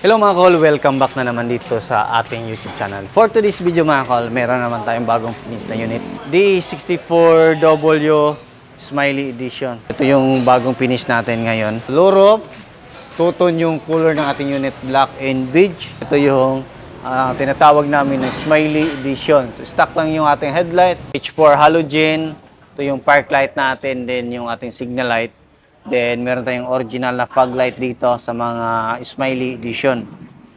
Hello mga kol, welcome back na naman dito sa ating YouTube channel. For today's video mga kol, meron naman tayong bagong finish na unit. D64W Smiley Edition. Ito yung bagong finish natin ngayon. Low roof, two-tone yung color ng ating unit, black and beige. Ito yung tinatawag namin na Smiley Edition. So, stock lang yung ating headlight, H4 halogen. Ito yung park light natin, then yung ating signal light. Then, meron tayong original na fog light dito sa mga Smiley Edition.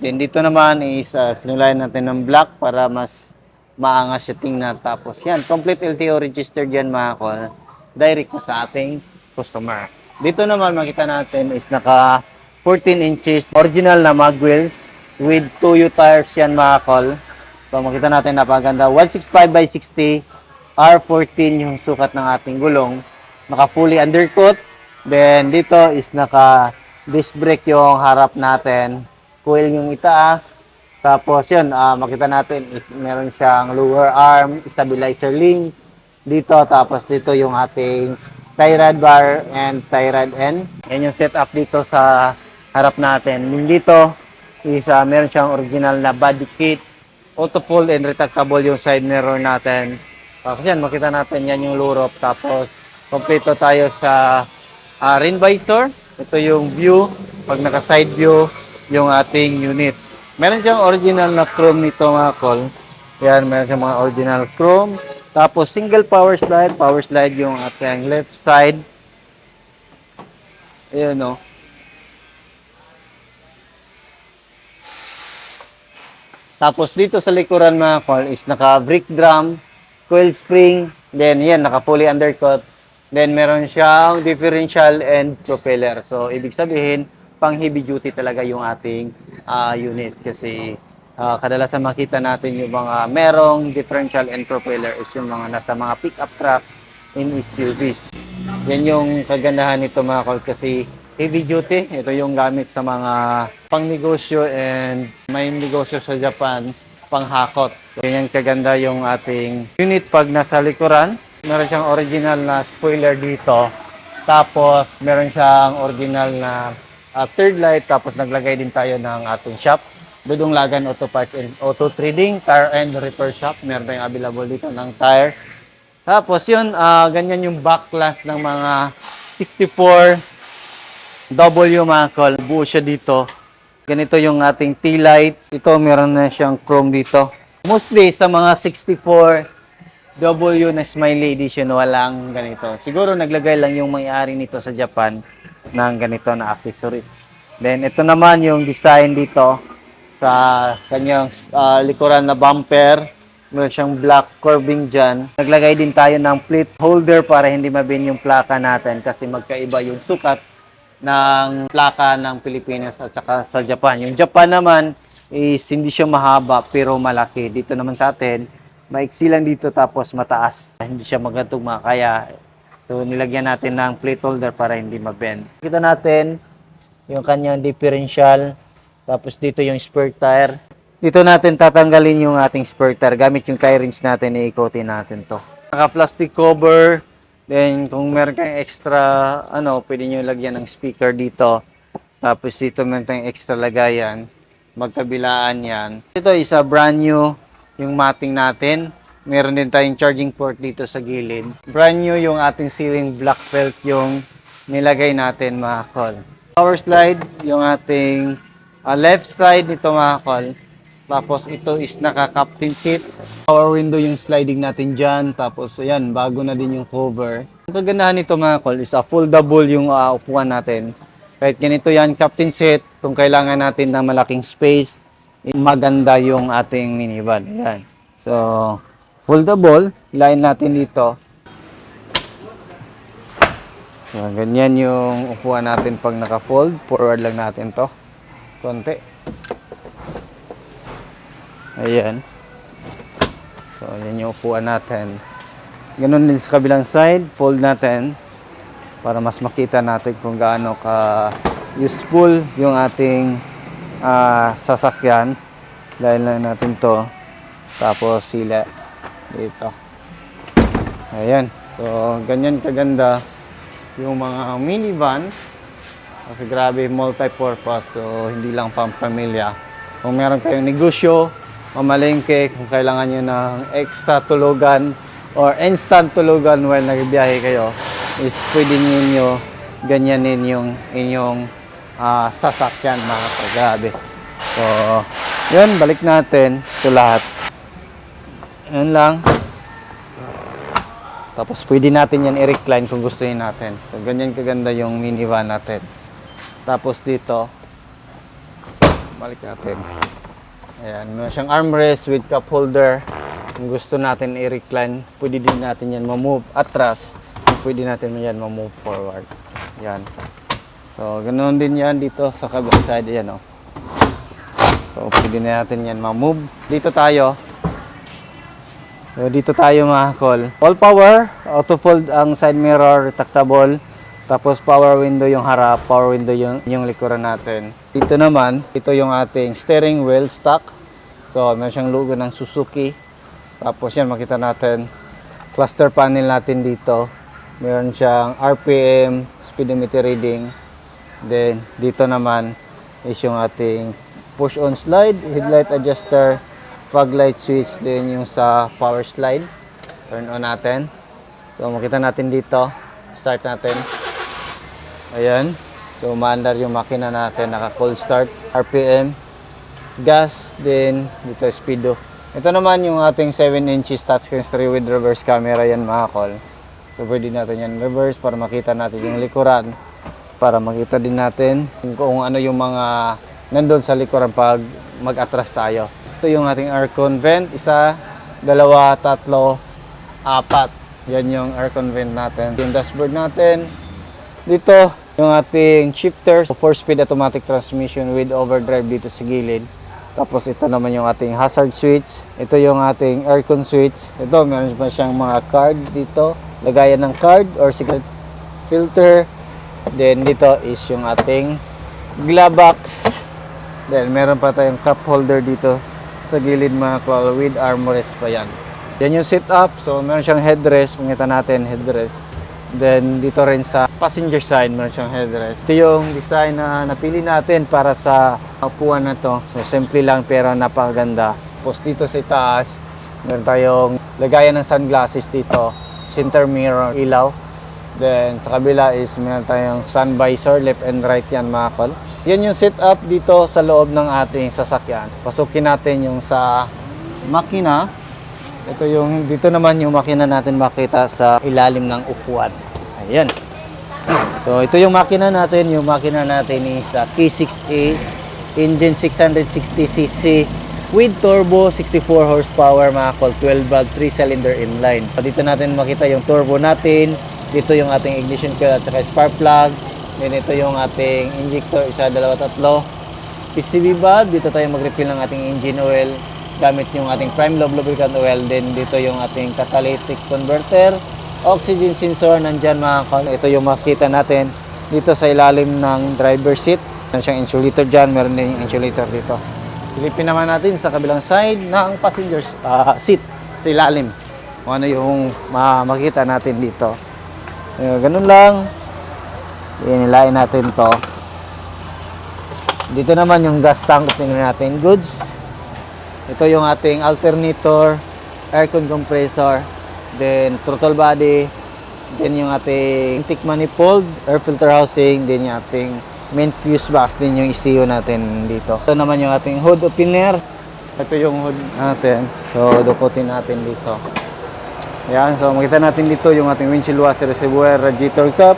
Then, dito naman is pinulayan natin ng black para mas maangas siya tingnan. Tapos, yan, complete LTO registered yan mga kol. Direct na sa ating customer. Dito naman, makita natin is naka 14 inches original na mag wheels with 2U tires yan mga kol. So, makita natin napaganda. 165/60 R14 yung sukat ng ating gulong. Naka fully undercoat. Then, dito is naka-disc brake yung harap natin. Coil yung itaas. Tapos, yun, makita natin is meron siyang lower arm, stabilizer link. Dito, tapos dito yung ating tie rod bar and tie rod end. Yan yung setup dito sa harap natin. Yung dito is meron siyang original na body kit. Auto fold and retractable yung side mirror natin. Tapos yan, makita natin yan yung low roof. Tapos, kompleto tayo sa rain visor. Ito yung view. Pag naka-side view, yung ating unit. Meron siyang original na chrome nito mga kol. Yan, meron siyang mga original chrome. Tapos, single power slide. Power slide yung ating left side. Ayan o. Tapos, dito sa likuran mga kol is naka-brick drum, coil spring. Then, yan, naka-fully undercut. Then, meron siyang differential and propeller. So, ibig sabihin, pang heavy duty talaga yung ating unit. Kasi, kadalasan makita natin yung mga merong differential and propeller is yung mga nasa mga pick-up truck in SUV. Yan yung kagandahan nito mga kol kasi heavy duty. Ito yung gamit sa mga pang-negosyo and may negosyo sa Japan, pang-hakot. So, yan yung kaganda yung ating unit pag nasa likuran. Meron siyang original na spoiler dito. Tapos, meron siyang original na third light. Tapos, naglagay din tayo ng ating shop. Dudong Lagan Auto Parts and Auto Trading, Tire and Repair Shop. Meron tayong available dito ng tire. Tapos, yun, ganyan yung backlash ng mga 64W mga kol. Buo siya dito. Ganito yung ating T-light. Ito, meron na siyang chrome dito. Mostly, sa mga 64W na Smiley Edition, walang ganito. Siguro naglagay lang yung may-ari nito sa Japan ng ganito na accessory. Then ito naman yung design dito sa kanyang likuran na bumper. Meron siyang black curving dyan. Naglagay din tayo ng plate holder para hindi mabin yung plaka natin kasi magkaiba yung sukat ng plaka ng Pilipinas at saka sa Japan. Yung Japan naman is hindi siya mahaba pero malaki. Dito naman sa atin, maiksi lang dito tapos mataas. Hindi siya magkatugma kaya so nilagyan natin ng plate holder para hindi mabend. Kita natin yung kanyang differential. Tapos dito yung spare tire. Dito natin tatanggalin yung ating spare tire. Gamit yung tie wrench natin, iikotin natin to. Naka-plastic cover. Then kung meron kayong extra, pwede nyo lagyan ng speaker dito. Tapos dito meron tayong extra lagayan. Magkabilaan yan. Ito is a brand new yung mating natin. Meron din tayong charging port dito sa gilid. Brand new yung ating ceiling black felt yung nilagay natin mga kol. Power slide yung ating left side nito mga kol. Tapos ito is naka-captain seat. Power window yung sliding natin dyan. Tapos ayan, bago na din yung cover. Ang kagandahan nito mga kol is foldable yung upuan natin. Kahit ganito yan, captain seat. Kung kailangan natin ng malaking space, maganda yung ating minivan. Ayan. So, foldable. Hilahin natin dito. So, ganyan yung upuan natin pag naka-fold. Forward lang natin to. Konti. Ayan. So, yan yung upuan natin. Ganun din sa kabilang side. Fold natin para mas makita natin kung gaano ka-useful yung ating sasakyan. Dahil lang natin to. Tapos sila dito. Ayan. So, ganyan kaganda yung mga minivan Kasi grabe, multi-purpose. So, hindi lang pang-pamilya. Kung meron kayong negosyo, mamalengke, kung kailangan nyo ng extra tulugan or instant tulugan while nagbiyahe kayo, is pwede ninyo ganyanin yung inyong sasakyan, mga kagabi. So, yun, balik natin ito lahat. Yun lang. Tapos pwede natin yan i-recline kung gusto natin. So, ganyan kaganda yung minivan natin. Tapos dito, balik natin. Ayan, meron siyang armrest with cup holder. Kung gusto natin i-recline, pwede din natin yan ma-move atras. Pwede natin yan ma-move forward. Yan. So, ganoon din yan dito sa kabilang side. Ayan, oh. So, pwede na natin yan ma-move. Dito tayo. So, dito tayo mga kol. All power, auto fold ang side mirror, retractable. Tapos power window yung harap, power window yung likuran natin. Dito naman, ito yung ating steering wheel stock. So, meron siyang logo ng Suzuki. Tapos yan, makita natin. Cluster panel natin dito. Meron siyang RPM, speedometer reading. Then, dito naman is yung ating push on slide, headlight adjuster, fog light switch, then yung sa power slide. Turn on natin. So, makita natin dito. Start natin. Ayan. So, maandar yung makina natin. Naka-cold start. RPM. Gas. Then, dito speedo. Ito naman yung ating 7 inches touchscreen stereo with reverse camera. Yan mga kol. So, pwede natin yan reverse para makita natin yung likuran. Para makita din natin kung ano yung mga nandun sa likuran pag mag-atras tayo. Ito yung ating aircon vent. 1, 2, 3, 4. Yan yung aircon vent natin. Yung dashboard natin. Dito, yung ating shifter, 4-speed automatic transmission with overdrive dito sa gilid. Tapos ito naman yung ating hazard switch. Ito yung ating aircon switch. Ito, meron pa siyang mga card dito. Lagayan ng card or cigarette filter. Then dito is yung ating glove box. Then meron pa tayong cup holder dito sa gilid mga kol with armrest pa yan. Yan yung setup. So meron siyang headrest. Pangita natin headrest. Then dito rin sa passenger side meron siyang headrest. Ito yung design na napili natin para sa upuan na to. So simple lang pero napakaganda. Tapos dito sa itaas meron tayong lagayan ng sunglasses dito. Center mirror ilaw. Then sa kabila is meron tayong sun visor left and right yan mga kol. Yan yung setup dito sa loob ng ating sasakyan. Pasukin natin yung sa makina. Ito yung, dito naman yung makina natin makita sa ilalim ng upuan. Ayan. So, ito yung makina natin. Yung makina natin is K6A engine 660cc with turbo 64 horsepower mga kol, 12 valve 3-cylinder inline. So, dito natin makita yung turbo natin. Dito yung ating ignition coil at saka spark plug. Then ito yung ating injector, 1, 2, 3. PCV valve. Dito tayo mag-refill ng ating engine oil gamit yung ating prime lobe lubricant oil. Then dito yung ating catalytic converter, oxygen sensor nandyan mga kol. Ito yung makita natin dito sa ilalim ng driver seat. Meron siyang insulator dyan, meron din yung insulator dito. Silipin naman natin sa kabilang side ng passenger seat sa ilalim. Kung ano yung makita natin dito. Ganun lang. Inilain natin to. Dito naman yung gas tank, tingnan natin. Goods. Ito yung ating alternator, aircon compressor, then throttle body, then yung ating intake manifold, air filter housing, then yung ating main fuse box, then yung ECU natin dito. Ito naman yung ating hood opener. Ito yung hood natin. So, dukutin natin dito. Ayan, so makita natin dito yung ating windshield washer, reservoir, radiator cup,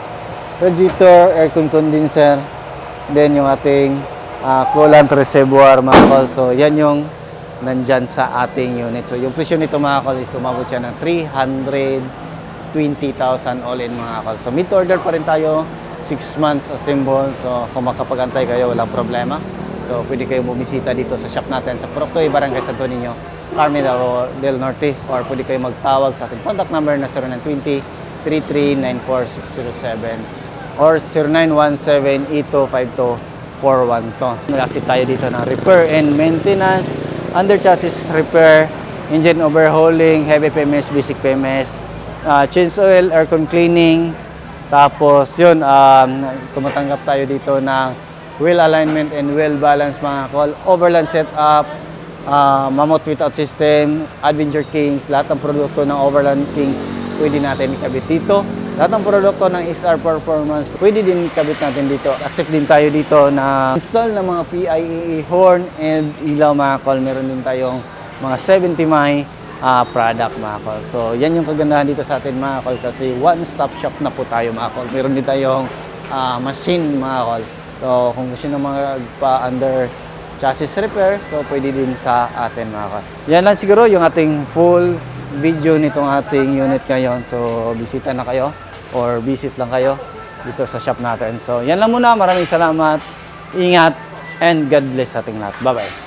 radiator, aircon condenser, then yung ating coolant reservoir mga kol. So, yan yung nandyan sa ating unit. So, yung presyo nito mga kol is umabot siya ng 320,000 all in mga kol. So, mid order pa rin tayo, 6 months assemble. So, kung makapag-antay kayo, walang problema. So, pwede kayo bumisita dito sa shop natin sa Proctoy, Barangay Santo Niño, Carmen del Norte, or pwede kayo magtawag sa ating contact number na 0920-3394-607 or 0917-8252-412. Nag-accept tayo dito ng repair and maintenance, under chassis repair, engine overhauling, heavy PMS, basic PMS, change oil, aircon cleaning, Tapos yun, tumatanggap tayo dito ng wheel alignment and wheel balance mga call, overland setup, Mammoth without system, Adventure Kings, lahat ng produkto ng Overland Kings pwede natin ikabit dito. Lahat ng produkto ng SR Performance pwede din ikabit natin dito. Accept din tayo dito na install ng mga PIEE horn and ilaw mga call. Meron din tayong mga 70 my product mga call. So yan yung kagandahan dito sa atin mga call kasi one-stop shop na po tayo mga call. Meron din tayong machine mga call. So kung gusto nyo magpa-under chassis repair, so pwede din sa atin mga call. Yan lang siguro yung ating full video nitong ating unit ngayon. So bisita na kayo or visit lang kayo dito sa shop natin. So yan lang muna. Maraming salamat. Ingat and God bless sa ating lahat. Bye-bye.